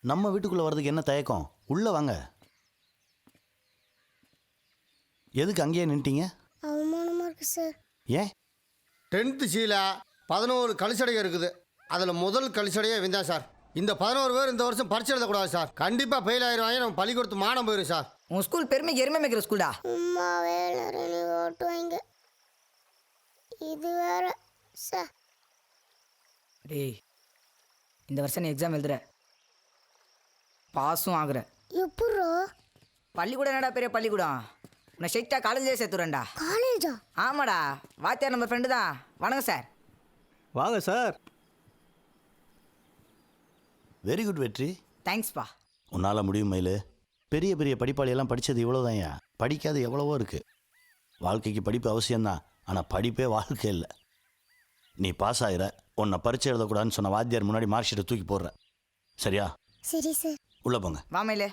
நம்ம வீட்டுக்குள்ளே வர்றதுக்கு என்ன தயக்கம்? உள்ளே வாங்க. எதுக்கு அங்கேயே நின்ட்டீங்க? அவமானமாக இருக்கு சார். ஏன்? 10th சீல 11 கழிச்சடைகள் இருக்குது. அதில் முதல் கழிச்சடையே இவன் சார். இந்த 11 பேர் இந்த வருஷம் பரிசு எழுதக்கூடாது சார். கண்டிப்பாக ஃபெயில் ஆயிடுவாங்க. நம்ம பள்ளிக்கூடத்து மானம் போயிடும் சார். உன் ஸ்கூல் பெருமைக்கு எருமை மேய்க்கிற ஸ்கூல்டா. அம்மாவே எல்லாரும் நீ ஓட்டுவாங்க. இது வேற சார். டேய், இந்த வருஷம் நீ எக்ஸாம் எழுதுற, பாஸும் ஆகுற. எப்பட்றா? பள்ளிக்கூடம் என்னடா பெரிய பள்ளிக்கூடம்? உன்னை ஸ்ட்ரைட்டாக காலேஜே சேர்த்துறேன்டா. காலேஜா? ஆமாடா, வாத்தியார் நம்ம ஃப்ரெண்டு தான். வணக்கம் சார். வாங்க சார். வெரி குட் வெற்றி. தேங்க்ஸ்ப்பா. உன்னால் முடியும் மயிலு. பெரிய பெரிய படிப்பாளியெல்லாம் படித்தது இவ்வளோதான். படிக்காது எவ்வளவோ இருக்குது. வாழ்க்கைக்கு படிப்பு அவசியம்தான், ஆனால் படிப்பே வாழ்க்கை இல்லை. நீ பாஸ் ஆகிற, உன்னை பரீட்சை எழுதக்கூடாதுன்னு சொன்ன வாத்தியார் முன்னாடி மார்க் ஷீட்டை தூக்கி போடுற. சரியா? சரி சார். உள்ளே போங்க. வாமையிலே